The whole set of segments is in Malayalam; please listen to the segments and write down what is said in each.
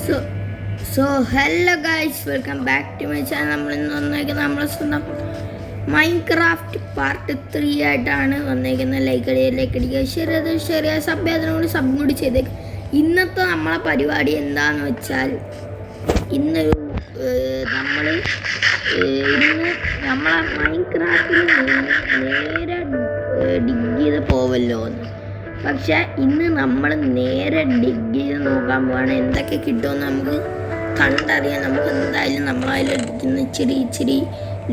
So so hello guys, welcome back to my channel. നമ്മളിന്ന് വന്നേക്കുന്നത് നമ്മളെ സ്വന്തം മൈൻക്രാഫ്റ്റ് പാർട്ട് 3 ആയിട്ടാണ് വന്നേക്കുന്നത്. ലൈക്ക് അടിക്കുക, ശരിയായ സബ് അതിനോട് സബ് കൂടി ചെയ്തേക്ക്. ഇന്നത്തെ നമ്മളെ പരിപാടി എന്താന്ന് വെച്ചാൽ ഇന്ന് നമ്മളെ മൈൻക്രാഫ്റ്റിൽ നേരെ ഡിഗ് ചെയ്ത് പോവല്ലോ എന്ന്. പക്ഷെ ഇന്ന് നമ്മൾ നേരെ ഡിഗ് ചെയ്ത് നോക്കാൻ പോവാണ്. എന്തൊക്കെ കിട്ടുമെന്ന് നമുക്ക് കണ്ടറിയാം. നമുക്ക് എന്തായാലും നമ്മളതിലിരിക്കുന്ന ഇച്ചിരി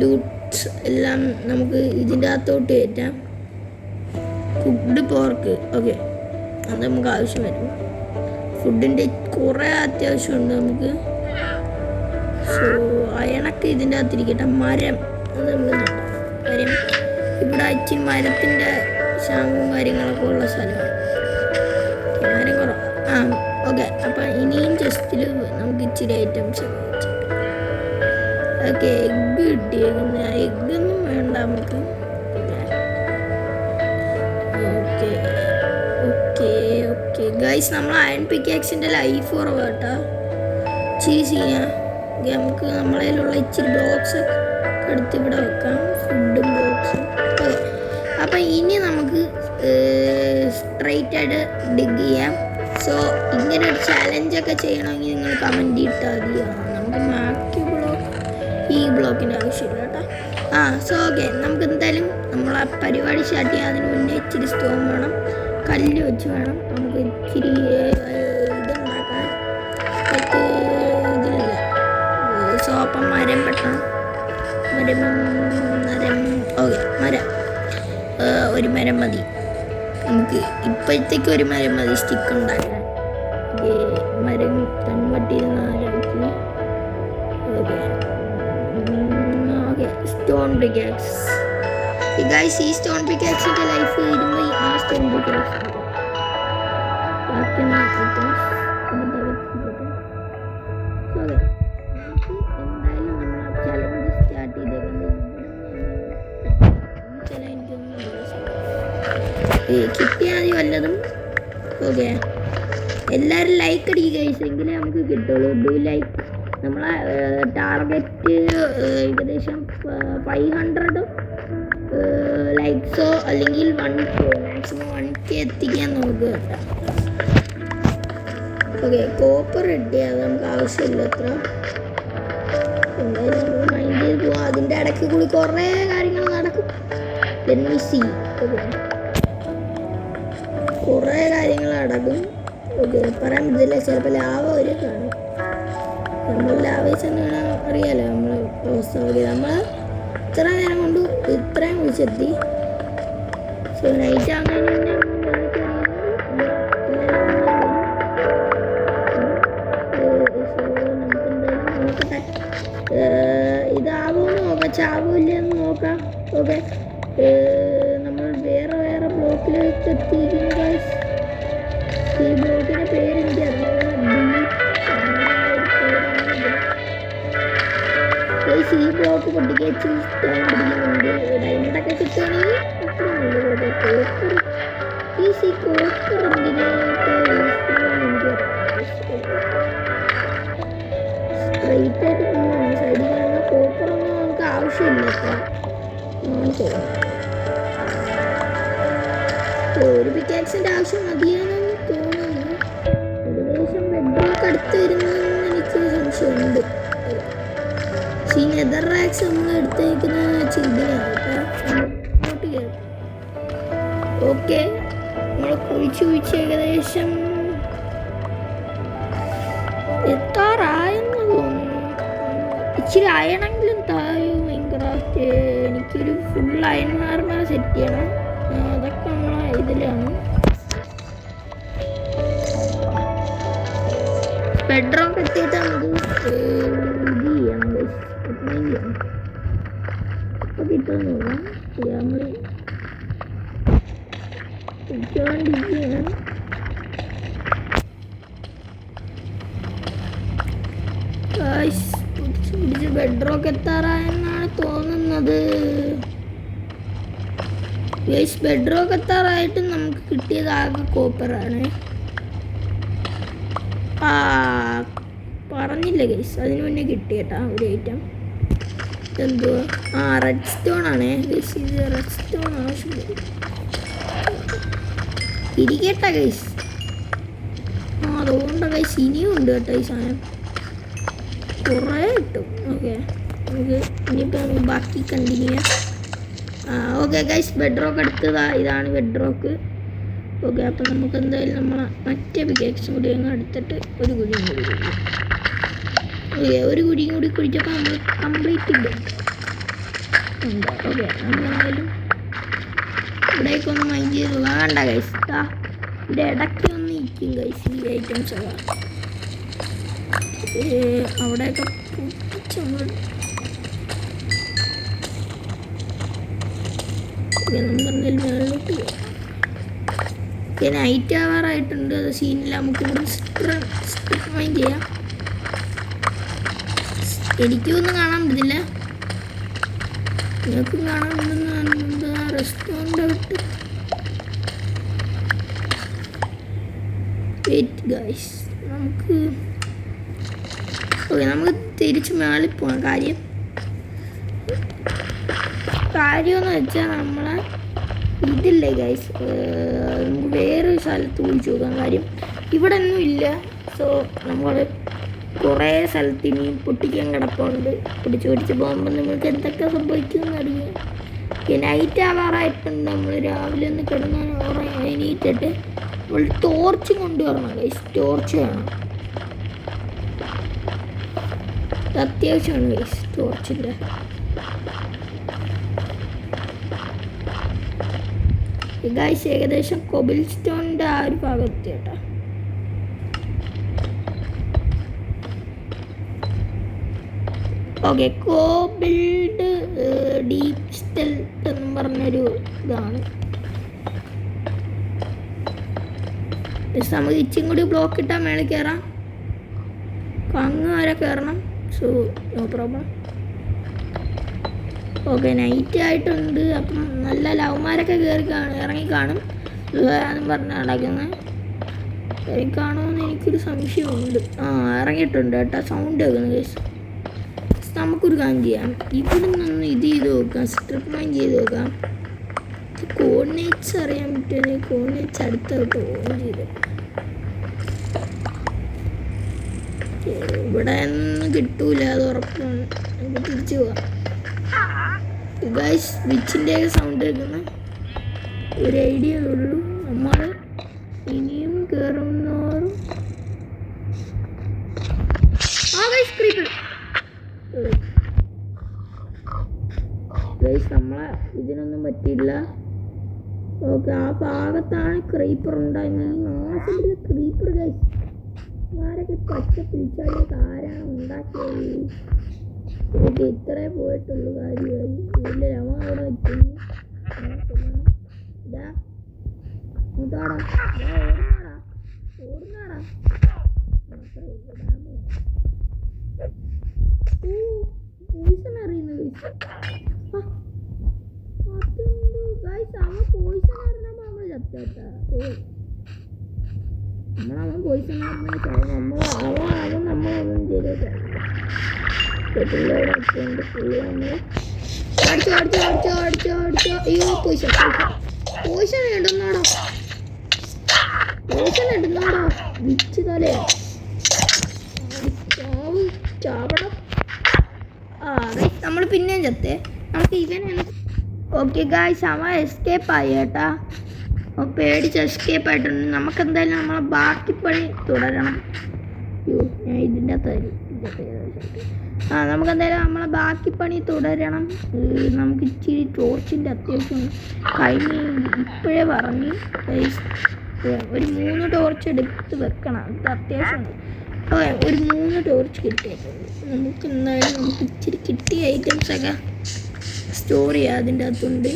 ലൂട്ട്സ് എല്ലാം നമുക്ക് ഇതിൻ്റെ അകത്തോട്ട് കയറ്റാം. കുക്ക്ഡ് പോർക്ക്, ഓക്കെ, അത് നമുക്ക് ആവശ്യം വരും. ഫുഡിൻ്റെ കുറേ അത്യാവശ്യമുണ്ട് നമുക്ക്. സോ അയണൊക്കെ ഇതിൻ്റെ അകത്തിരിക്കട്ടെ. മരം, അത് നമുക്ക് നോക്കാം. കാര്യം ഇവിടെ ഇച്ചിരി മരത്തിൻ്റെ ശാമ്പും കാര്യങ്ങളൊക്കെ ഉള്ള സ്ഥലമാണ്. മരം കുറവ്. ഓക്കെ, അപ്പം ഇനിയും ജസ്റ്റിൽ നമുക്ക് ഇച്ചിരി ഐറ്റംസ് ഓക്കെ. എഗ്ഗ് കിട്ടിയേക്കുന്ന എഗ്ഗൊന്നും വേണ്ട നമുക്ക്. ഓക്കെ ഓക്കെ ഓക്കെ ഗൈസ്, നമ്മൾ അയൺ പിക്കാക്സിൻ്റെ ലൈഫ് കുറവ് കേട്ടോ. ഇച്ചിരി ചെയ്യാം. നമുക്ക് നമ്മളതിലുള്ള ഇച്ചിരി ബ്ലോക്സ് എടുത്ത് ഇവിടെ വെക്കാം. ഫുഡും ബ്ലോക്സും. ഓക്കെ, അപ്പം ഇനി നമുക്ക് സ്ട്രൈറ്റ് ആയിട്ട് ഡിഗ് ചെയ്യാം. സോ ഇങ്ങനെ ഒരു ചാലഞ്ചൊക്കെ ചെയ്യണമെങ്കിൽ നിങ്ങൾ കമൻറ്റ് ഇട്ടാൽ മതി. നമുക്ക് മാക്കി ബ്ലോക്ക്, ഈ ബ്ലോക്കിൻ്റെ ആവശ്യമില്ല കേട്ടോ. സോ ഓക്കെ, നമുക്ക് എന്തായാലും നമ്മളെ പരിപാടി സ്റ്റാർട്ട് ചെയ്യാം. അതിന് മുന്നേ ഇച്ചിരി സ്റ്റോൺ വേണം, കല്ല് വെച്ച് വേണം നമുക്ക് ഇച്ചിരി ഇതുണ്ടാക്കാൻ. ഇതില്ല. സോ അപ്പം മരം പെട്ടണം. മരം ഓക്കെ, മരം ഒരു മരം മതി നമുക്ക്. ഇപ്പോഴത്തേക്ക് ഒരു മരം മതി സ്റ്റിക്ക് ഉണ്ടാക്കാൻ. മരം കൺവെർട്ട് ചെയ്ത് നാലാക്കി. Okay okay, stone pickaxe. Guys, ഈ സ്റ്റോൺ പിക്കാക്സിൻ്റെ ലൈഫ് വരുമ്പോൾ ആ സ്റ്റോൺ പിക്കാക്സ് എന്തായാലും നമ്മൾ ചലഞ്ച് സ്റ്റാർട്ട് ചെയ്തേക്കുന്നത്. കിട്ടിയാൽ മതി വല്ലതും. ഓക്കെ, എല്ലാവരും ലൈക്ക് അടിക്കുക എങ്കിലേ നമുക്ക് കിട്ടുള്ളൂ. Do like. നമ്മളെ ടാർഗറ്റ് ഏകദേശം 500 ലൈക്സോ അല്ലെങ്കിൽ 1K, മാക്സിമം 1K എത്തിക്കാൻ നോക്കുക കേട്ടോ. Okay, copper ready. അത് നമുക്ക് ആവശ്യമില്ല അത്ര. എന്തായാലും നമുക്ക് മൈൻഡ് ചെയ്ത് പോവാം. അതിൻ്റെ ഇടയ്ക്ക് കൂടി കുറേ കാര്യങ്ങൾ നടക്കും. കുറേ കാര്യങ്ങൾ നടക്കും. ഓക്കെ, പറയാൻ പറ്റില്ല. ചിലപ്പോൾ ലാവ ഒരു കാണും. നമ്മൾ ലാവ ചെന്നാണ് അറിയാലോ നമ്മൾ അവസ്ഥ. നമ്മൾ ഇത്ര നേരം കൊണ്ട് ഇത്രയും വിളിച്ചെത്തി. സോ നൈറ്റ് ആകുന്നതിന് നോക്കട്ടെ ഇതാവുമെന്ന് നോക്കാം, ചാവില്ലെന്ന് നോക്കാം. ഓക്കെ, നമ്മൾ വേറെ ബ്ലോക്കിലേക്ക് എത്തിയിരിക്കുന്നു ഗൈസ്. ഈ ബ്ലോക്കിൻ്റെ പേര് എനിക്ക് ഗൈസ്. ഈ ബ്ലോക്ക് പൊട്ടിക്കാൻ ഇച്ചിരി ടൈം പിടിക്കുന്നുണ്ട്. ഡയമണ്ടൊക്കെ കിട്ടുകയാണെങ്കിൽ അത്ര നല്ലത്. കോപ്പർ ഈ കോപ്പർ എന്തിനൊക്കെ എനിക്ക് സ്ട്രൈറ്റ് ആയിട്ട് പോകണം. സൈഡിൽ കാണുന്ന കോപ്പറൊന്നും നമുക്ക് ആവശ്യമില്ല. ഒരു പിക്കാക്സിൻ്റെ ആവശ്യം മതിയാണെന്ന് തോന്നുന്നു. ഏകദേശം ബെഡ്റൂമൊക്കെ അടുത്ത് വരുന്നതെന്ന് എനിക്ക് സംശയമുണ്ട്. ഈ നെതർ റാക്സ് നമ്മൾ എടുത്തേക്കുന്ന ഇതിലാണ് ഇങ്ങോട്ട് കയറും. ഓക്കെ, നമ്മൾ കുഴിച്ച് ഏകദേശം എത്താറായെന്ന് തോന്നുന്നു. ഇച്ചിരി അയണെങ്കിലും താഴെ മൈൻക്രാഫ്റ്റ്. എനിക്കൊരു ഫുൾ അയൺ ആർമർ സെറ്റ് ചെയ്യണം. അതൊക്കെ നമ്മളെ ഇതിലാണ്. ബെഡ്റൂമൊക്കെ എത്തിയിട്ട് നമുക്ക് ഇത് ചെയ്യാം. ഇപ്പം കിട്ടുമെന്ന് നോക്കാം. നമ്മൾ ചെയ്യണം. പിടിച്ച് ബെഡ്റൂമൊക്കെ എത്താറായെന്നാണ് തോന്നുന്നത്. ബെഡ്റൂമൊക്കെ എത്താറായിട്ടും നമുക്ക് കിട്ടിയത് ആകെ കോപ്പറാണ്. പറഞ്ഞില്ല ഗൈസ്, അതിന് മുന്നേ കിട്ടി കേട്ടാ ഒരു ഐറ്റം. ഇതെന്തുവാ? റെഡ് സ്റ്റോൺ ആണേ ഗൈസ്. ഇത് റെഡ് സ്റ്റോൺ ആവശ്യമില്ല. ഇരിക്കട്ടെ ഗൈസ്. അതുകൊണ്ട് ഗൈസ് ഇനിയും ഉണ്ട് കേട്ടോ ഈ സാധനം. കുറേ കിട്ടും. ഓക്കെ, നമുക്ക് ഇനിയിപ്പോൾ നമുക്ക് ബാക്കി കണ്ടിന്യൂ ചെയ്യാം. ഓക്കെ ഗൈസ്, ബെഡ് റോക്ക് എടുത്തതാ. ഇതാണ് ബെഡ് റോക്ക്. ഓക്കെ, അപ്പോൾ നമുക്ക് എന്തായാലും നമ്മളെ മറ്റേ പിക്കാക്സും കൂടി അങ്ങ് എടുത്തിട്ട് ഒരു കുഴിയും കൂടി കുഴിക്കും. ഓക്കെ, ഒരു കുഴിയും കൂടി കുഴിച്ചപ്പോൾ നമ്മൾ കംപ്ലീറ്റ് ഉണ്ട്. ഓക്കെ, നമ്മളെന്തായാലും ഇവിടേക്കൊന്ന് മൈൻഡ് ചെയ്ത് വേണ്ട ഗൈസ്. ഇതിൻ്റെ ഇടയ്ക്ക് ഒന്ന് ഇരിക്കും ഗൈസ് ഈ ഐറ്റംസ് ഒക്കെ. അവിടെയൊക്കെ പൊട്ടിച്ച് നമ്മൾ നമുക്കെന്തായാലും മേളിലോട്ട് പോകാം. ഓക്കെ, നൈറ്റ് ആവാറായിട്ടുണ്ട്. അത് സീനില്ല. നമുക്ക് ഇവിടെ സ്ട്രിപ്പ് മൈൻഡ് ചെയ്യാം. എനിക്കൊന്നും കാണാൻ പറ്റില്ല, നിങ്ങൾക്കും കാണാൻ പറ്റുന്ന റെസ്റ്റോറൻ്റ് വിട്ട്. വെയിറ്റ് ഗൈസ്, നമുക്ക് നമുക്ക് തിരിച്ച് മേളിൽ പോകാം. കാര്യമെന്ന് വെച്ചാൽ നമ്മളെ ഇതില്ലേ ഗൈസ്, നമുക്ക് വേറൊരു സ്ഥലത്ത് വിളിച്ചു നോക്കാം. കാര്യം ഇവിടെ ഒന്നും ഇല്ല. സോ നമ്മൾ കുറേ സ്ഥലത്ത് ഇനിയും പൊട്ടിക്കാൻ കിടപ്പുണ്ട്. പൊടിച്ച് പോകുമ്പോൾ നിങ്ങൾക്ക് എന്തൊക്കെ സംഭവിക്കുമെന്ന് അറിയാം. നൈറ്റ് ആവാറായിട്ടുണ്ട്. നമ്മൾ രാവിലെ ഒന്ന് കിടന്ന് എണീറ്റിട്ട് നമ്മൾ ടോർച്ചും കൊണ്ടുവരണം ഗൈസ്. ടോർച്ച് വേണം, അത്യാവശ്യമാണ് ഗൈസ് ടോർച്ചിൻ്റെ. ഗൈസ് ഏകദേശം കൊബിൾ സ്റ്റോണിൻ്റെ ആ ഒരു ഭാഗത്ത് കേട്ടോ. ഓക്കെ, കോബിൾഡ് ഡീപ് സ്റ്റെൽത്ത് എന്നും പറഞ്ഞൊരു ഇതാണ്. നമുക്ക് ഇച്ചിയും കൂടി ബ്ലോക്ക് ഇട്ടാൽ മേളിൽ കയറാം. അങ്ങ് വരെ കയറണം. So no problem. Okay, night ആയിട്ടുണ്ട്. അപ്പം നല്ല ലവ്മാരൊക്കെ ഇറങ്ങി കാണും എന്ന് പറഞ്ഞാൽ നടക്കുന്നത്. ഇറങ്ങി കാണുമെന്ന് എനിക്കൊരു സംശയമുണ്ട്. ഇറങ്ങിയിട്ടുണ്ട് കേട്ടോ. സൗണ്ട് കേൾക്കുന്നു കേസ്. നമുക്കൊരു കാര്യം ചെയ്യാം. ഇവിടെ നിന്ന് ഇത് ചെയ്ത് നോക്കാം. സ്ട്രിപ്പ് മൈൻ ചെയ്ത് നോക്കാം. കോർഡിനേറ്റ്സ് അറിയാൻ പറ്റുമെങ്കിൽ കോർഡിനേറ്റ്സ് അടുത്തോട്ട് ഓൺ ചെയ്ത്. ഇവിടെ ഒന്നും കിട്ടൂല, അത് ഉറപ്പാണ്. നമുക്ക് തിരിച്ചു പോവാം ഗൈസ്. വിച്ചിൻ്റെ സൗണ്ട് കേൾക്കുന്ന ഒരു ഐഡിയ ഉള്ളൂ. നമ്മൾ ഇനിയും കയറുന്നോറും ഗൈസ് നമ്മളെ ഇതിനൊന്നും പറ്റില്ല. ഓക്കെ, ആ ഭാഗത്താണ് ക്രീപ്പർ ഉണ്ടായിരുന്നത്. ക്രീപ്പർ ഗൈസ് ആരൊക്കെ പച്ച പിടിച്ചാൽ ആരാണ് ഉണ്ടാക്കിയത്? ഓക്കെ, ഇത്രേ പോയിട്ടുള്ളൂ. കാര്യമായി ഇല്ല. രമ അവിടെ വയ്ക്കുന്നു. ഓടുന്നാടാ പോയിസൺ അറിയുന്നു ഗൈസ്. അവൻ പോയിസൺ അറിഞ്ഞപ്പോൾ നമ്മൾ ചത്താ. നമ്മളവൻ പോയിസൺ അവൻ നമ്മളൊന്നും ചെയ്തേക്കാ. പിള്ളേരെ പുള്ളി നമ്മൾ അടിച്ചോ. അയ്യോ, പോയിസൺ ഇടുന്നാടോ. വിച്ച് തലേ ചാവണം. നമ്മൾ പിന്നെയും ചത്തേ. നമുക്ക് ഇവനാണ്. ഓക്കെ ഗായ്സ്, അവൻ എസ്കേപ്പ് ആയി കേട്ടാ. പേടിച്ച് എസ്കേപ്പ് ആയിട്ടുണ്ട്. നമുക്ക് എന്തായാലും നമ്മളെ ബാക്കി പണി തുടരണം. ഞാൻ ഇതിൻ്റെ അകത്തായി. നമുക്ക് എന്തായാലും നമ്മളെ ബാക്കി പണി തുടരണം. നമുക്ക് ഇച്ചിരി ടോർച്ചിൻ്റെ അത്യാവശ്യം കഴിഞ്ഞ് ഇപ്പോഴേ പറഞ്ഞ് ഒരു 3 ടോർച്ച് എടുത്ത് വെക്കണം. ഇത് അത്യാവശ്യമാണ്. ഒരു 3 ടോർച്ച് കിട്ടിയിട്ടുണ്ട്. നമുക്ക് എന്തായാലും നമുക്ക് ഇച്ചിരി കിട്ടിയ ഐറ്റംസൊക്കെ സ്റ്റോർ ചെയ്യാം. അതിൻ്റെ അകത്തുണ്ട്,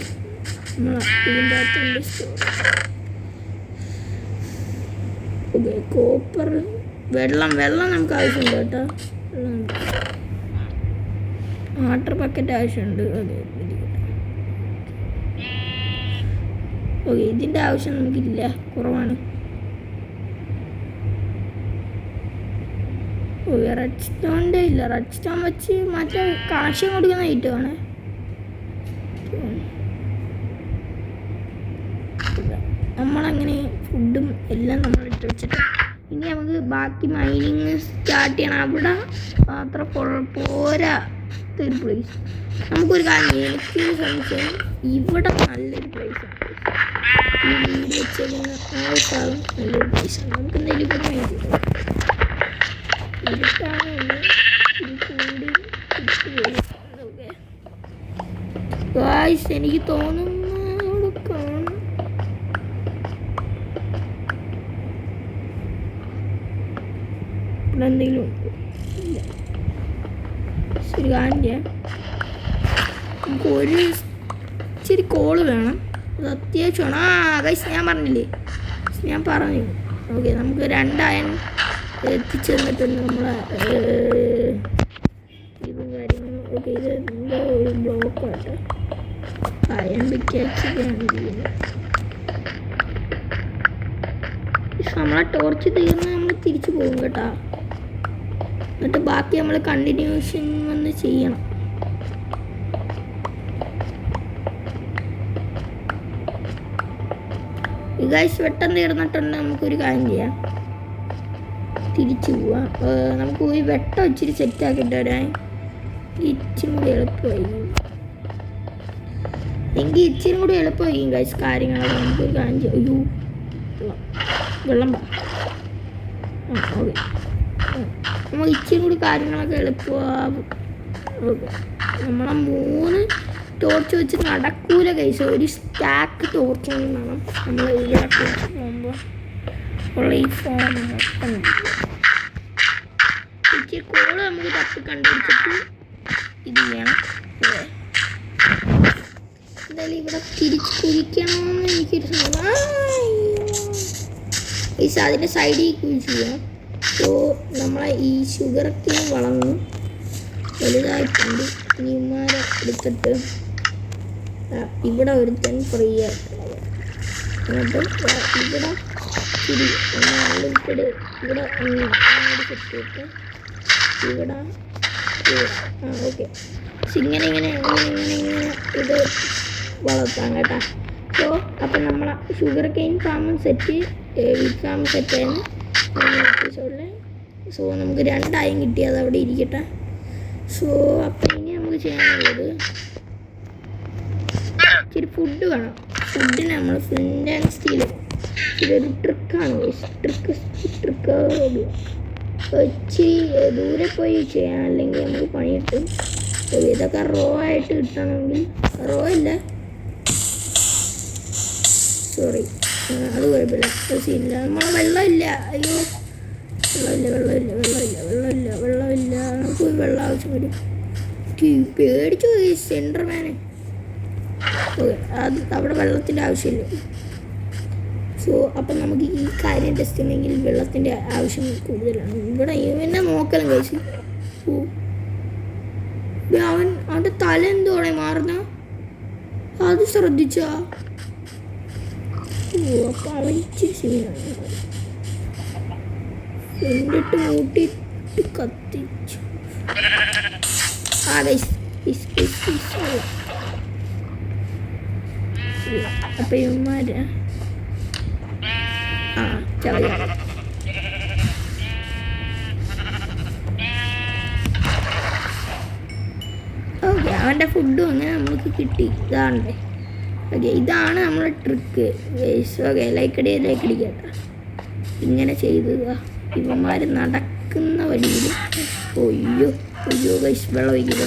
ഇതിൻ്റെ അകത്തുണ്ട് സ്റ്റോർ. ഓക്കെ, കോപ്പർ, വെള്ളം നമുക്ക് ആവശ്യമുണ്ട് കേട്ടോ. വാട്ടർ ബക്കറ്റ് ആവശ്യമുണ്ട്. ഓക്കെ, ഇതിൻ്റെ ആവശ്യം നമുക്കില്ല, കുറവാണ്. റെഡ് സ്റ്റോണിൻ്റെ ഇല്ല. റെഡ് സ്റ്റോൺ വെച്ച് മറ്റേ കണക്ഷൻ കൊടുക്കുന്ന ഐറ്റമാണ്. നമ്മളങ്ങനെ ഫുഡും എല്ലാം നമ്മൾ ഇട്ട് വെച്ചിട്ട് ഇനി നമുക്ക് ബാക്കി മൈനിങ് സ്റ്റാർട്ട് ചെയ്യണം. അവിടെ അത്ര പോരാ ഒരു പ്ലേസ്. നമുക്കൊരു കാര്യം, എനിക്ക് സംശയം ഇവിടെ നല്ലൊരു പ്ലേസാണ്. ഈ വീട് വെച്ചേക്കുന്ന ആ ഒരു സ്ഥലം നല്ലൊരു പ്ലേസാണ്. നമുക്ക് എന്തെങ്കിലും ഇവിടെ മൈൻ ചെയ്തു ഇരുട്ടാണ് കൂടി ഗായ്സ്. എനിക്ക് തോന്നുന്നു അവിടെ കാണും. ഇവിടെ എന്തെങ്കിലും ഉണ്ടോ? ഇല്ല. ശരി, കാണില്ല. നമുക്ക് ഒരു ഇച്ചിരി കോള് വേണം, അത് അത്യാവശ്യമാണ്. ഗൈസ് ഞാൻ പറഞ്ഞില്ലേ, ഞാൻ പറഞ്ഞു. ഓക്കെ, നമുക്ക് 2 അയൺ എത്തിച്ചു തന്നിട്ടുണ്ട് നമ്മളെ ഇതും കാര്യങ്ങളും. ഓക്കെ, ഇത് എന്താ ഒരു ബ്ലോക്കായിട്ട് അയൺ പിക്കാക്സിയാണ് ചെയ്യുന്നത്. നമ്മളെ ടോർച്ച് തീർന്ന് നമ്മൾ തിരിച്ചു പോകും കേട്ടോ. എന്നിട്ട് ബാക്കി നമ്മൾ കണ്ടിന്യൂഷൻ വന്ന് ചെയ്യണം. ഗൈസ് വെട്ടം തീർന്നിട്ടുണ്ട്. നമുക്കൊരു കാര്യം ചെയ്യാം, തിരിച്ചു പോവാം. നമുക്ക് പോയി വെട്ടം ഇച്ചിരി സെറ്റാക്കിയിട്ട് വരാൻ. ഇച്ചിരി കൂടി എളുപ്പമായിരിക്കും. എങ്കിൽ ഇച്ചിരി കൂടി എളുപ്പമായിരിക്കും ഗൈസ് കാര്യങ്ങളൊക്കെ. നമുക്കൊരു കാര്യം ചെയ്യാം. അയ്യോ, വെള്ളം ഓക്കെ, നമ്മൾ ഇച്ചിരി കൂടി കാര്യങ്ങളൊക്കെ എളുപ്പമാകും. ഓക്കെ, നമ്മളെ 3 ടോർച്ച് വെച്ച് നടക്കൂല കൈസ്. ഒരു സ്റ്റാക്ക് ടോർച്ച് വേണം നമ്മൾ ഇവിടെ പോകുമ്പോൾ ഉള്ള ഈ ഫോൺ മൊത്തം. ഇച്ചിരി കോള് നമുക്ക് തപ്പി കണ്ടുപിടിച്ചിട്ട് ഇത് ചെയ്യണം. എന്തായാലും ഇവിടെ തിരിച്ച് കുഴിക്കണമെന്ന് എനിക്കൊരു ഗൈസ്. അതിൻ്റെ സൈഡിൽ കുഴിച്ച് ചെയ്യാം. സോ നമ്മളെ ഈ ഷുഗറൊക്കെ വളർന്ന് വലുതായിട്ടുണ്ട്. ഇനിമാരെ എടുത്തിട്ട് ഇവിടെ ഒരുത്തൻ ഫ്രീ ആയിട്ടുള്ളത്. എന്നിട്ട് ഇവിടെ തിരി അൺലിമിറ്റഡ് ഇവിടെ അങ്ങോട്ട് സെറ്റ് ചെയ്തിട്ട് ഇവിടെ ഓക്കെ. ഇങ്ങനെ ഇങ്ങനെ ഇങ്ങനെ ഇങ്ങനെ ഇങ്ങനെ ഇത് വളർത്താം കേട്ടോ. സോ അപ്പം നമ്മളെ ഷുഗർ കെയിൻ ഫാമും സെറ്റ്, വീറ്റ് ഫാം സെറ്റായിരുന്നു എപ്പിസോഡിൽ. സോ നമുക്ക് 2 അയൺ കിട്ടി, അത് അവിടെ ഇരിക്കട്ടെ. സോ അപ്പം ഇനി നമുക്ക് ചെയ്യാനുള്ളത് ഇച്ചിരി ഫുഡ് വേണം. ഫുഡിന് നമ്മൾ ഫ്ലിൻ്റ് ആൻഡ് സ്റ്റീൽ, ഇതൊരു ട്രിക്കാണ്. ട്രിക്ക് ഇച്ചിരി ദൂരെ പോയി ചെയ്യാം, അല്ലെങ്കിൽ നമുക്ക് പണി കിട്ടും. ഇതൊക്കെ റോ ആയിട്ട് കിട്ടണമെങ്കിൽ, റോ ഇല്ല സോറി, അത് കുഴപ്പമില്ല, സീനില്ല. നമ്മളെ വെള്ളമില്ല. അയ്യോ, വെള്ളമില്ല. നമുക്ക് വെള്ളം ആവശ്യം വരും. പേടിച്ചു പോയി സെൻറ്റർമാനെ. ഓക്കെ, അത് അവിടെ വെള്ളത്തിൻ്റെ ആവശ്യമില്ല. സോ അപ്പം നമുക്ക് ഈ കാര്യം ടെസ്റ്റ് ചെയ്യണമെങ്കിൽ വെള്ളത്തിൻ്റെ ആവശ്യം കൂടുതലാണ്. ഇവിടെ ഇവനെ നോക്കണം കഴിച്ച്. ഓ, അവൻ്റെ തല എന്തോടെ മാറുന്ന അത് ശ്രദ്ധിച്ചാ? ഓ, അപ്പം അവൻ ഇച്ചിരി സീനാണ്. എന്നിട്ട് മൂട്ടിട്ട് കത്തിച്ചു. അപ്പൊ ഇവന്മാര് ചവ ഓക്കെ, അവൻ്റെ ഫുഡും അങ്ങനെ നമുക്ക് കിട്ടി. ഇതാണ്ടേ. ഓക്കെ, ഇതാണ് നമ്മളെ ട്രിക്ക്. ഓക്കെ, ലൈക്കടി കേട്ടോ. ഇങ്ങനെ ചെയ്തതാ ഇവന്മാർ നടക്കുന്ന വഴിയിൽ. ഒയ്യോ ഗൈസ്, വെള്ളം ഒഴിക്കും.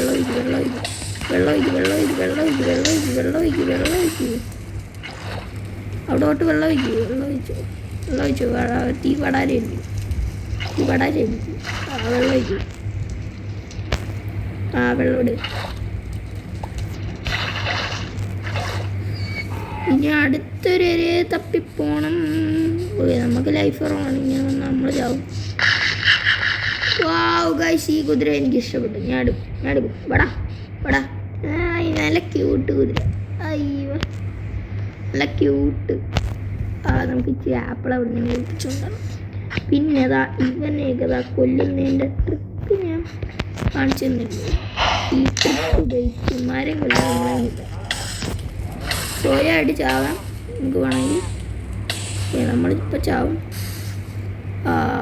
അവിടോട്ട് വെള്ളം ഒഴിച്ചു. തീ പടാരുണ്ട്. വെള്ളം ഒഴിക്കും. വെള്ളം ഇട്. ഇനി അടുത്തൊരു ഏരിയ തപ്പിപ്പോണം. നമുക്ക് ലൈഫ് കുറവാണെങ്കിൽ നമ്മൾ ചാവും. വാവ് ഗൈസ്, ഈ കുതിര എനിക്ക് ഇഷ്ടപ്പെട്ടു. ഞാൻ എടുക്കും. വടാ നല്ല ക്യൂട്ട് കുതിര. അയ്യോ, നല്ല ക്യൂട്ട്. നമുക്ക് ഇച്ചിരി ആപ്പിൾ അവിടെ നിന്ന് ഏൽപ്പിച്ചുകൊണ്ടാണ്. പിന്നെ ഇവനെയൊക്കെ കൊല്ലുന്നതിൻ്റെ ട്രിക്ക് ഞാൻ കാണിച്ചു തന്നില്ലേ. ഈ ട്രിക്ക് ഉപയോഗിച്ച് മരം കൊല്ലാനില്ല, സ്വയമായിട്ട് ചാവാം നമുക്ക് വേണമെങ്കിൽ. നമ്മളിപ്പോൾ ചാവും.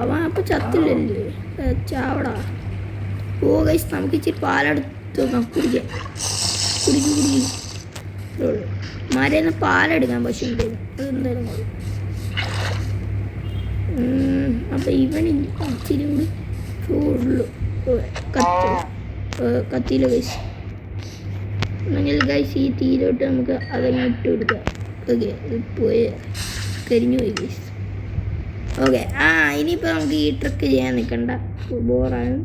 അവൻ അപ്പം ചത്തില്ലല്ലേ, ചാവടാ. ഓ ഗൈസ്, നമുക്ക് ഇച്ചിരി പാലെടുത്ത് നോക്കാം, കുടിക്കാം. കുടിക്കും. മരേന്ന് പാലെടുക്കാൻ പശുണ്ട്, അതെന്തായാലും മതി. അപ്പം ഇവന് ഇച്ചിരി കൂടി ചൂടുള്ളൂ. കത്തിയില്ല ഗൈസ്. എന്നെങ്കിൽ ഗൈസ് ഈ തീരോട്ട് നമുക്ക് അതങ്ങ് ഇട്ട് കൊടുക്കാം. ഓക്കെ, പോയി കരിഞ്ഞു പോയി ഗൈസ്. ഓക്കെ, ഇനിയിപ്പോൾ നമുക്ക് ഈ ട്രിക്ക് ചെയ്യാൻ നിൽക്കണ്ട, ബോറാണ്.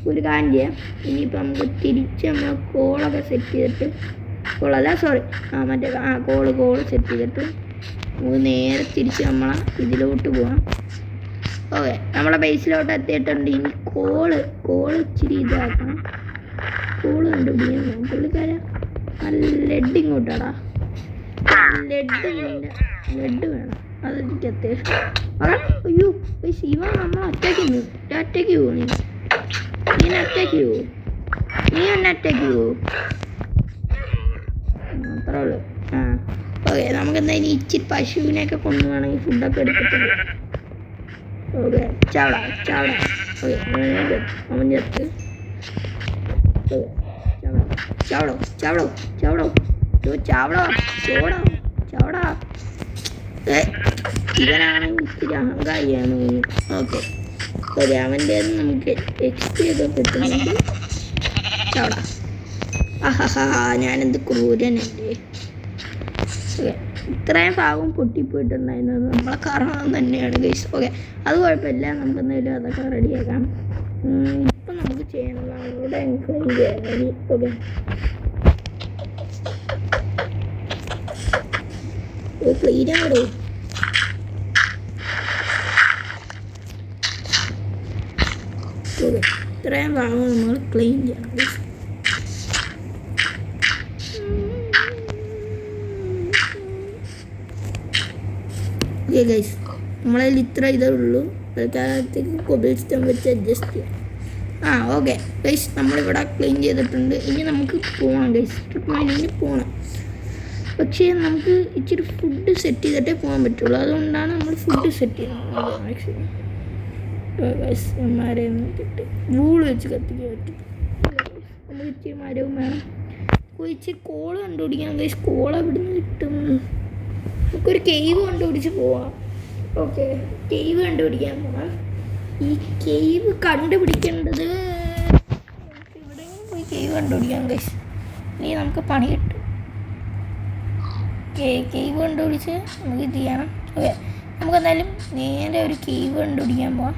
ഒരു കാര്യം ചെയ്യാം, ഇനിയിപ്പോൾ നമുക്ക് തിരിച്ച് നമ്മൾ കോളൊക്കെ സെറ്റ് ചെയ്തിട്ട്, കോളല്ല സോറി മറ്റേ കോള് സെറ്റ് ചെയ്തിട്ട് നമുക്ക് നേരെ തിരിച്ച് നമ്മളെ ഇതിലോട്ട് പോകാം. ഓക്കെ, നമ്മളെ ബേസിലോട്ട് എത്തിയിട്ടുണ്ട്. ഇനി കോള് ഇച്ചിരി ഇതാക്കണം. കോള് കണ്ടുപിടിക്കാൻ പുള്ളിക്കാര നല്ല ലെഡ് ഇങ്ങോട്ടാടാ. ലെഡ് വേണം, അതെനിക്ക് അത്യാവശ്യം. അയ്യോ ശിവ, നമ്മൾ അറ്റാക്ക് പോവും. നീ അറ്റാക്ക് പോവും, നീ എന്നെ അറ്റാക്ക് പോവും. അത്രേ ഉള്ളൂ. ഓക്കെ, നമുക്ക് എന്തായാലും ഇച്ചിരി പശുവിനെയൊക്കെ കൊണ്ടു വേണമെങ്കിൽ ഫുഡൊക്കെ എടുത്തിട്ടുണ്ട്. ഓക്കെ, ചാവടാ. ഓക്കെ, അവൻ ചേർത്ത്. ചാവടോ. ഇവനാണെങ്കിൽ ഇത്തിരി അഹങ്കാരിയാണ്. ഓക്കെ, അവൻ്റെ നമുക്ക് എക്സ്പി ഒക്കെ കിട്ടുന്നുണ്ട്. ചാവടാ. ഞാനെന്ത് ക്രൂരനല്ലേ. ഓക്കെ, ഇത്രയും ഭാഗം പൊട്ടിപ്പോയിട്ടുണ്ടായിരുന്നത് നമ്മളെ കാരണം തന്നെയാണ് ഗൈസ്. ഓക്കെ, അത് കുഴപ്പമില്ല, നമുക്ക് എന്തായാലും അതൊക്കെ റെഡിയാക്കാം. ഇപ്പം നമുക്ക് ചെയ്യണതാണ് ഇവിടെ ക്ലീൻ ചെയ്യാൻ. Okay, clean ആകടോ. ഓക്കെ, ഇത്രയും ഭാഗം നമ്മൾ ക്ലീൻ ചെയ്യണം ഗൈസ്. ഓക്കെ ഗൈസ്, നമ്മളതിൽ ഇത്ര ഇതേ ഉള്ളൂ. തൽക്കാലത്തേക്ക് കൊബിൾ സ്റ്റോൺ വെച്ച് അഡ്ജസ്റ്റ് ചെയ്യാം. ഓക്കെ ഗൈസ്, നമ്മളിവിടെ ക്ലീൻ ചെയ്തിട്ടുണ്ട്. ഇനി നമുക്ക് പോകണം ഗൈസ്, ട്രിപ്പ് മൈനിങ്ങിന് പോകണം. പക്ഷേ നമുക്ക് ഇച്ചിരി ഫുഡ് സെറ്റ് ചെയ്തിട്ടേ പോകാൻ പറ്റുള്ളൂ. അതുകൊണ്ടാണ് നമ്മൾ ഫുഡ് സെറ്റ് ചെയ്യുന്നത് മാക്സിമം. ഗൈസ്, മരം കിട്ടി വൂള് വെച്ച് കത്തിക്കാൻ പറ്റും. നമുക്ക് ഇച്ചിരി മരവും വേണം. ഇച്ചിരി കോള് കണ്ടുപിടിക്കാം ഗൈസ്. കോള ഇവിടുന്ന് കിട്ടും. നമുക്കൊരു കേവ് കണ്ടുപിടിച്ച് പോവാം. ഓക്കെ, കേവ് കണ്ടുപിടിക്കാൻ പോകാം. ഈ കേവ് കണ്ടുപിടിക്കേണ്ടത് ഇവിടെ പോയി കേവ് കണ്ടുപിടിക്കാം ഗൈസ്. ഇനി നമുക്ക് പണി കിട്ടും. കേവ് കണ്ടുപിടിച്ച് നമുക്ക് ഇത് ചെയ്യണം. ഓക്കെ, നമുക്ക് എന്തായാലും നേരെ ഒരു കേവ് കണ്ടുപിടിക്കാൻ പോവാം.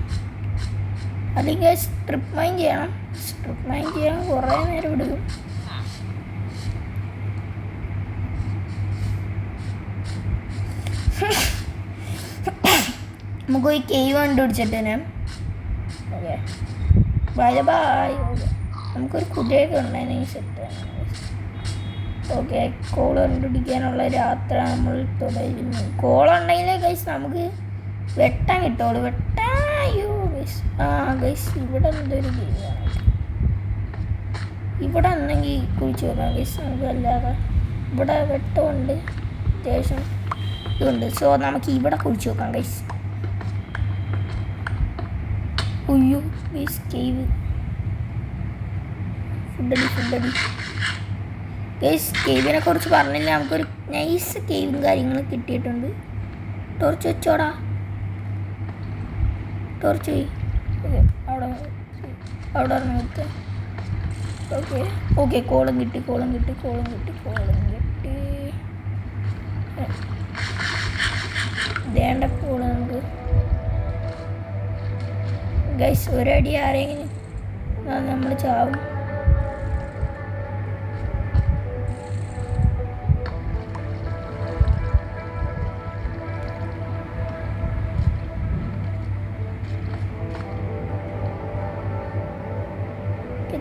അല്ലെങ്കിൽ സ്ട്രിപ്പ് മൈൻ ചെയ്യണം. സ്ട്രിപ്പ് മൈൻ ചെയ്യാൻ കുറേ നേരം എടുക്കും. നമുക്ക് പോയി കേവ് കണ്ടുപിടിച്ചിട്ട് തന്നെ. Okay, by. ഓക്കെ, നമുക്കൊരു കുതിരയൊക്കെ ഉണ്ടായിരുന്നു സെറ്റ്. ഓക്കെ, കോള് കണ്ടുപിടിക്കാനുള്ള യാത്ര നമ്മൾ തുടരുന്നു. കോളുണ്ടെങ്കിലേ ഗൈസ് നമുക്ക് വെട്ടാൻ കിട്ടുള്ളൂ. അയ്യോ ഗൈസ്, ഗൈസ് ഇവിടെ എന്തൊരു ഗെയിമാണ്. ഇവിടെ എന്തെങ്കിൽ കുഴിച്ച് നോക്കാം ഗൈസ്. നമുക്ക് അല്ലാതെ ഇവിടെ വെട്ടമുണ്ട്, അത്യാവശ്യം ഇതുണ്ട്. സോ നമുക്ക് ഇവിടെ കുഴിച്ച് നോക്കാം ഗൈസ്. ഉയ്യോ ഗൈസ്, കേവ്. ഫുഡടി ഗൈസ്. കേവിനെ കുറിച്ച് പറഞ്ഞില്ല, നമുക്കൊരു നൈസ് കേവും കാര്യങ്ങളും കിട്ടിയിട്ടുണ്ട്. ടോർച്ച് വെച്ചോടാ, ടോർച്ച് പോയി. ഓക്കെ, അവിടെ നിർത്ത്. ഓക്കെ, കോളം കിട്ടി. വേണ്ട കോള് നമുക്ക് ഗൈസ്. ഒരടി ആരെങ്കിലും നമ്മൾ ചാവും.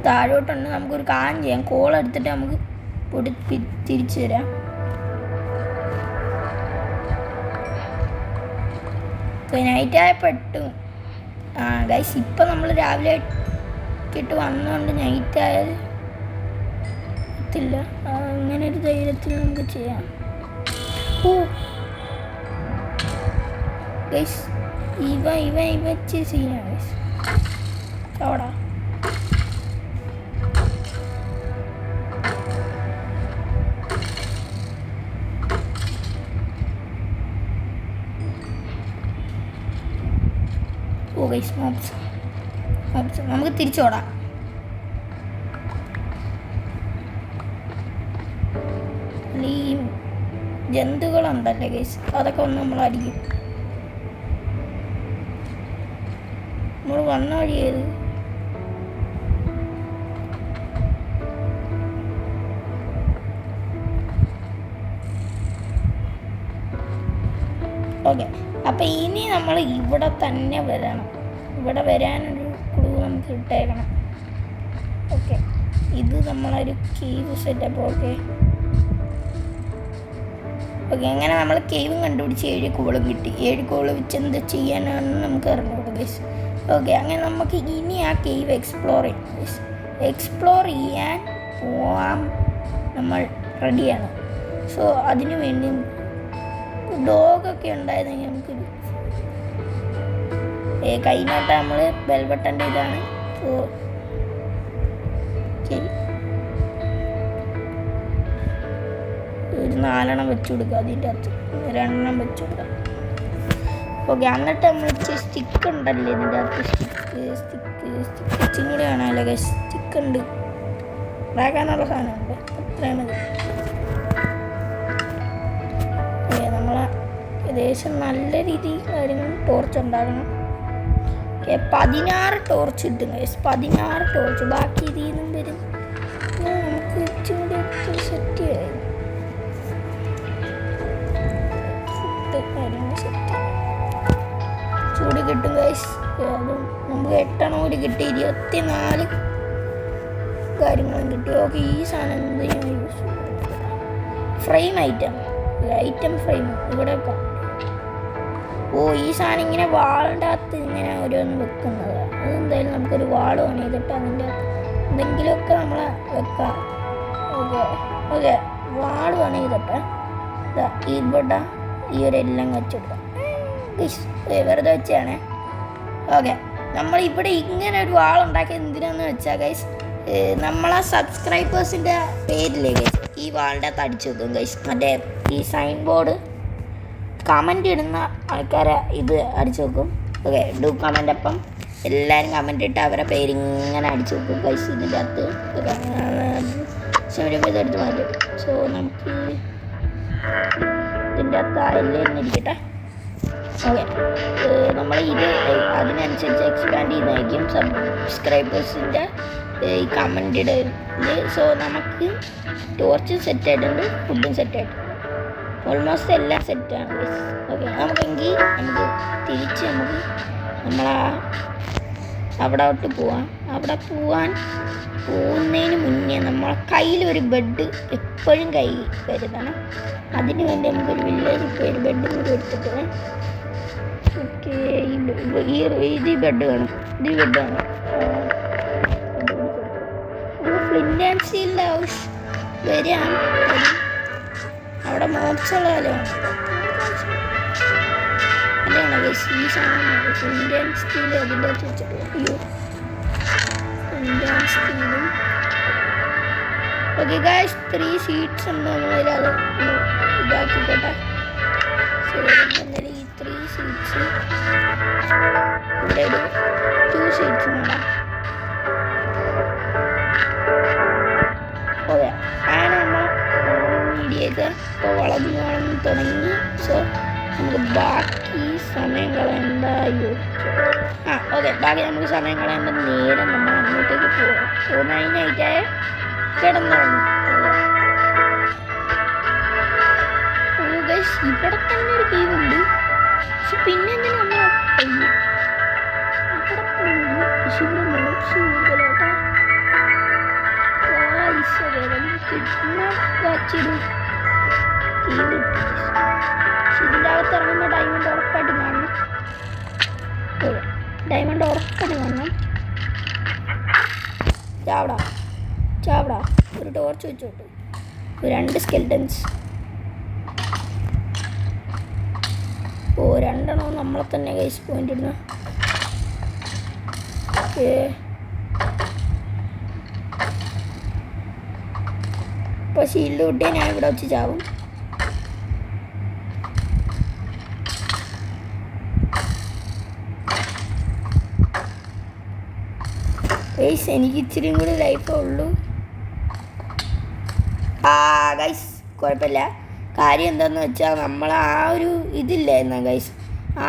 താഴോട്ടുണ്ട്. നമുക്കൊരു കാര്യം ചെയ്യാം, കോൾ എടുത്തിട്ട് നമുക്ക് തിരിച്ചു തരാം. നൈറ്റായ പെട്ടു ഗൈസ് ഇപ്പം നമ്മൾ രാവിലെ ഇട്ട് വന്നുകൊണ്ട് നൈറ്റ് ആയാൽ എത്തില്ല. അങ്ങനെ ഒരു ധൈര്യത്തിൽ നമുക്ക് ചെയ്യാം. ഓ ഗൈസ് ഇവ ഇച്ചിരി ചെയ്യാം ഗൈസ്. അവിടെ ഗൈസ് മോബ്സ് നമുക്ക് തിരിച്ചോടാം. ഈ ജന്തുക്കളുണ്ടല്ലേ ഗൈസ്, അതൊക്കെ ഒന്ന് നമ്മൾ അടിക്കും. നമ്മൾ വന്ന വഴി ഏത്? ഓക്കെ, അപ്പം ഇനി നമ്മൾ ഇവിടെ തന്നെ വരണം. ഇവിടെ വരാനൊരു ക്ലൂ നമുക്ക് ഇട്ടേക്കണം. ഓക്കെ, ഇത് നമ്മളൊരു കേവ് സെറ്റപ്പ്. ഓക്കെ അങ്ങനെ നമ്മൾ കേവും കണ്ടുപിടിച്ച് 7 കോളും കിട്ടി. 7 കോള് വെച്ച് എന്ത് ചെയ്യാനാണെന്ന് നമുക്ക് അറിഞ്ഞോളൂ ഗൈസ്. ഓക്കെ, അങ്ങനെ നമുക്ക് ഇനി ആ കേവ് എക്സ്പ്ലോർ ചെയ്യാം ഗൈസ്. എക്സ്പ്ലോർ ചെയ്യാൻ പോവാൻ നമ്മൾ റെഡിയാണ്. സോ അതിനു വേണ്ടി ഡോഗൊക്കെ ഉണ്ടായിരുന്നെങ്കിൽ നമുക്ക് കഴിഞ്ഞിട്ട് നമ്മൾ ബെൽബട്ടൻ്റെ ഇതാണ്. സോ ശരി, ഒരു 4 എണ്ണം വെച്ച് കൊടുക്കുക. അതിൻ്റെ അകത്ത് 2 എണ്ണം വെച്ച് കൊടുക്കാം. ഓക്കെ, എന്നിട്ട് നമ്മൾ സ്റ്റിക്ക് ഉണ്ടല്ലേ ഇതിൻ്റെ അകത്ത്, സ്റ്റിച്ചും കൂടി കാണാമല്ലോ ഗൈസ്. സ്റ്റിക്ക് ഉണ്ട്, ഉണ്ടാക്കാനുള്ള സാധനമുണ്ട്. അത്രയും മതി. നമ്മളെ ഏകദേശം നല്ല രീതിയിൽ കാര്യങ്ങൾ ടോർച്ച് ഉണ്ടാക്കണം. 16 ടോർച്ച് കിട്ടും ഗൈസ്. 16 ടോർച്ച്. ബാക്കി ഇതിൽ നിന്നും വരും. നമുക്ക് ഇച്ചിരി കൂടി സെറ്റ് ചെയ്യാം. ചൂട് കിട്ടും ഗൈസ്. അതും നമുക്ക് 8 എണ്ണം കൂടി കിട്ടി. 24 കാര്യങ്ങളും കിട്ടി. ഓക്കെ, ഈ സാധനം എന്ത് യൂസ് ഫ്രെയിം ഐറ്റം ഫ്രെയിം ഇവിടെ വെക്കാം. ഈ സാധനം ഇങ്ങനെ വാളിൻ്റെ അകത്ത് ഇങ്ങനെ ഓരോന്ന് വെക്കുന്നത്. അതെന്തായാലും നമുക്കൊരു വാള് പണിതിട്ട് അതിൻ്റെ എന്തെങ്കിലുമൊക്കെ നമ്മൾ വെക്കാം. ഓക്കെ വാള് പണിതിട്ട് ഇവിടെ ഈ ഒരു എല്ലാം വെച്ചിടാം. വെറുതെ വെച്ചാണ്. ഓക്കെ, നമ്മളിവിടെ ഇങ്ങനെ ഒരു വാളുണ്ടാക്കിയത് എന്തിനാന്ന് വെച്ചാൽ ഗൈസ്, നമ്മളെ സബ്സ്ക്രൈബേഴ്സിൻ്റെ പേരിലേക്ക് ഈ വാളിൻ്റെ അകത്ത് അടിച്ചു വെക്കും ഗൈസ്. മറ്റേ ഈ സൈൻ ബോർഡ് കമൻ്റ് ഇടുന്ന ആൾക്കാരെ ഇത് അടിച്ചു വെക്കും. Okay, do comment. അപ്പം എല്ലാവരും കമൻ്റ് ഇട്ട് അവരെ പേരിങ്ങനെ അടിച്ചു വെക്കും ഗൈസ് ഇതിൻ്റെ അകത്ത്. ഇതെടുത്ത് മാറ്റും. സോ നമുക്ക് ഇതിൻ്റെ അകത്ത് എല്ലാം തന്നെ ഇരിക്കട്ടെ. ഓക്കെ, നമ്മൾ ഇത് അതിനനുസരിച്ച് എക്സ്പാൻഡ് ചെയ്യുന്നതായിരിക്കും സബ്സ്ക്രൈബേഴ്സിൻ്റെ ഈ കമൻ്റ് ഇടയിൽ. സോ നമുക്ക് ടോർച്ച് സെറ്റായിട്ടുണ്ട്, ഫുഡും സെറ്റായിട്ടുണ്ട്. ഓൾമോസ്റ്റ് എല്ലാം സെറ്റാണ് ഗൈസ്. ഓക്കെ, നമുക്ക് തിരിച്ച് നമ്മളാ അവിടോട്ട് പോവാം. അവിടെ പോകുന്നതിന് മുന്നേ നമ്മളെ കയ്യിലൊരു ബെഡ് എപ്പോഴും കൈ കരുതണം. അതിന് വേണ്ടി നമുക്കൊരു വില്ലേജ് ഒരു ബെഡ് കൂടി എടുത്തിട്ട്. ഓക്കെ, ഇത് ബെഡ് വേണം. ഇത് ബെഡ് വേണം. ഫ്ലിൻ്റ് ആൻഡ് സ്റ്റീലിൻ്റെ ആവശ്യം വരാം. അവിടെ മോബ്സുള്ള അതാണ് ഗൈസ് ഈ സാധനം. ഫ്ലിൻ്റ് ആൻഡ് സ്റ്റീൽ അതിൻ്റെ അകത്ത് വെച്ചിട്ട് ഫ്ലിൻ്റ് ആൻഡ് സ്റ്റീലും. ഓക്കെ ഗൈസ്, 3 ഷീറ്റ്സ് ഉണ്ട്. നമ്മളത് ഇതാക്കിക്കോട്ടെ. ശരി, ഈ 3 ഷീറ്റ്സ് ഇവിടെ ഒരു 2 ഷീറ്റ്സ് വേണം. ഓക്കെ, അങ്ങനെ നമ്മൾ മീഡിയൊക്കെ ഇപ്പോൾ വളർന്നു തുടങ്ങി. സോ നമുക്ക് ബാക്കി സമയം കളയേണ്ട. ഓക്കെ, ബാക്കി നമുക്ക് സമയം കളയേണ്ട. നേരെ നമ്മൾ അങ്ങോട്ടേക്ക് പോകുന്നതിനായിട്ടായ കിടന്നുറങ്ങും. ഇവിടെ തന്നെ ഒരു കേവ് ഉണ്ട്. പക്ഷെ പിന്നെ എന്തിനാ നമ്മൾ ഇവിടെ പോകുന്നു? പക്ഷെ ഇവിടെ മോശം കൂടുതലോട്ടാ. ഇതിൻ്റെ അകത്ത് ഇറങ്ങുന്ന ഡയമണ്ട് ഉറപ്പായിട്ട് കാണണം. ഡയമണ്ട് ഉറപ്പാണ് കാണണം. ചാവടാ ചാവടാ. ഒരു ടോർച്ച് വെച്ചോട്ട്. 2 സ്കെൽറ്റൻസ്. ഓ 2 നമ്മളെ തന്നെ ഗൈസ് പോയിന്റ് ഇടുന്ന. ഓക്കേ ഇപ്പോൾ ഷീൽഡ് കിട്ടിയാൽ ഞാൻ ഇവിടെ വെച്ച് ചാവും. ഗൈസ് എനിക്ക് ഇച്ചിരി കൂടി ലൈഫേ ഉള്ളൂ. ഗൈസ് കുഴപ്പമില്ല. കാര്യം എന്താണെന്ന് വെച്ചാൽ നമ്മൾ ആ ഒരു ഇതില്ലായിരുന്ന ഗൈസ്,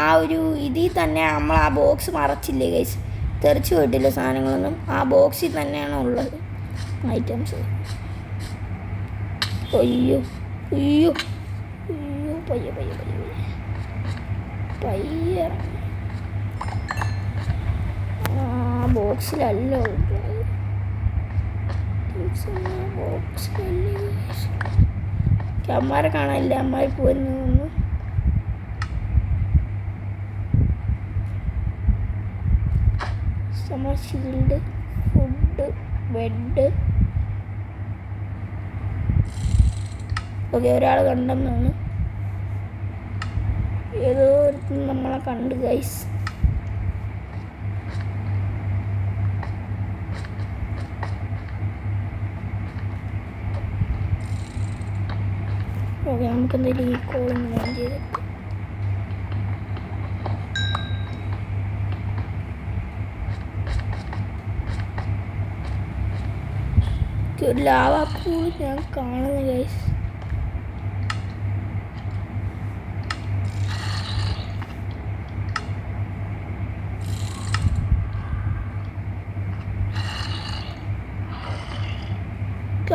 ആ ഒരു ഇതിൽ തന്നെ നമ്മൾ ആ ബോക്സ് മറച്ചില്ലേ ഗൈസ്, തെറിച്ച് പോയിട്ടില്ല സാധനങ്ങളൊന്നും. ആ ബോക്സിൽ തന്നെയാണ് ഉള്ളത് ഐറ്റംസ്. അയ്യോ അയ്യോ അയ്യോ പയ്യെ പയ്യെ പയ്യെ പയ്യെ. ബോക്സിലല്ല ബോക്സിലല്ലേ. അമ്മാരെ കാണാനില്ല, അമ്മാര് പോയിരുന്നു തോന്നുന്നു. Shield, food, bed. ഓക്കെ ഒരാൾ കണ്ടെന്നാണ്, ഏതോ ഒരു നമ്മളെ കണ്ട് ഗൈസ്. ഓക്കെ നമുക്ക് എന്തായാലും ഈ കോളിങ് ഓൺ ചെയ്തിട്ട് ഒരു ലാവ പൂൾ ഞാൻ കാണുന്നു ഗൈസ്.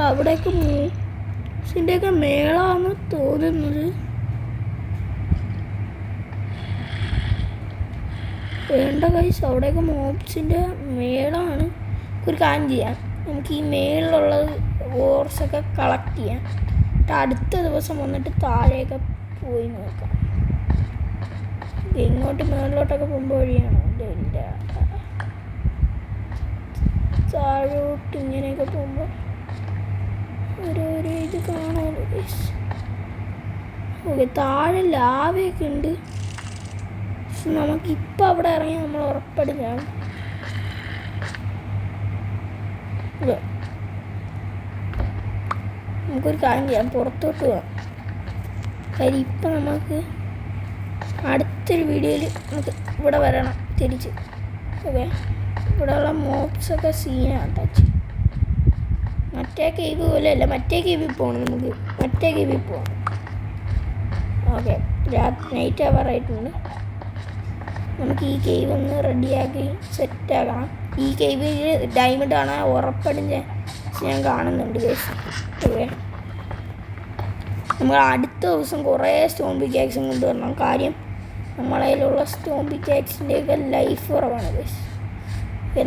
അവിടേക്ക് മൂസിൻ്റെയൊക്കെ മേളാന്ന് തോന്നുന്നത്. വേണ്ട ഗൈസ്, അവിടെയൊക്കെ മോബ്സിൻ്റെ മേളാണ്. ഒരു കാര്യം ചെയ്യാം, നമുക്ക് ഈ മേളിലുള്ള ഓർസൊക്കെ കളക്ട് ചെയ്യാം. അടുത്ത ദിവസം വന്നിട്ട് താഴെയൊക്കെ പോയി നോക്കാം. ഇങ്ങോട്ട് മേളിലോട്ടൊക്കെ പോകുമ്പോൾ വഴിയാണോ എൻ്റെ താഴോട്ട് ഇങ്ങനെയൊക്കെ പോകുമ്പോൾ ഓരോരോ ഇത് കാണാമല്ലോ ഗൈസ്. ഓക്കെ താഴെ ലാവയൊക്കെ ഉണ്ട്. പക്ഷെ നമുക്കിപ്പോൾ അവിടെ ഇറങ്ങി നമ്മൾ ഉറപ്പെടുകയാണ്. നമുക്കൊരു കാര്യം ചെയ്യാം, പുറത്തോട്ട് പോകാം. കാര്യം ഇപ്പം നമുക്ക് അടുത്തൊരു വീഡിയോയിൽ നമുക്ക് ഇവിടെ വരണം തിരിച്ച്. ഓക്കെ ഇവിടെയുള്ള മോബ്സൊക്കെ സീനാണ് ടച്ച്. മറ്റേ കേവ് പോലെ അല്ല, മറ്റേ കേവിൽ പോകണം. നമുക്ക് മറ്റേ കേവിൽ പോകാം. ഓക്കെ നൈറ്റ് ആവാറായിട്ടുണ്ട്. നമുക്ക് ഈ കേവ് ഒന്ന് റെഡിയാക്കി സെറ്റാക്കണം. ഈ കേവിൽ ഡയമണ്ട് ആണ് ഉറപ്പടിഞ്ഞ ഞാൻ കാണുന്നുണ്ട് ഗൈസ്. ഓക്കെ നമ്മൾ അടുത്ത ദിവസം കുറേ സ്റ്റോൺ പിക്കാക്സും കൊണ്ടുവരണം. കാര്യം നമ്മളെ കയ്യിലുള്ള സ്റ്റോൺ പിക്കാക്സിൻ്റെയൊക്കെ ലൈഫ് കുറവാണ് ഗൈസ്.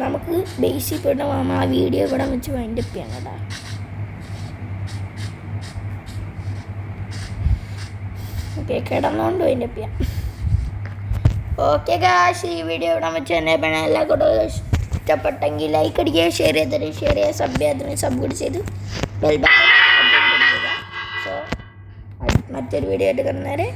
നമുക്ക് ബേസിക് പോയിട്ട് നമ്മൾ ആ വീഡിയോ ഇവിടെ വെച്ച് വൈൻഡപ്പ് ചെയ്യാം കേട്ടോ. ഓക്കെ കിടന്നുകൊണ്ട് വൈൻഡപ്പ് ചെയ്യാം. ഓക്കെ ഗായ്സ്, ഈ വീഡിയോ ഇവിടെ വെച്ച് തന്നെ പിന്നെ എല്ലാ കൂട്ടരും ഇഷ്ടപ്പെട്ടെങ്കിൽ ലൈക്ക് അടിക്കുക, ഷെയർ ചെയ്യുക, സബ് ചെയ്യാത്തതിന് സബ് കൂടി ചെയ്ത് ബെൽ ബട്ടൺ. സോ മറ്റൊരു വീഡിയോ ആയിട്ട് കാണുന്നവരെ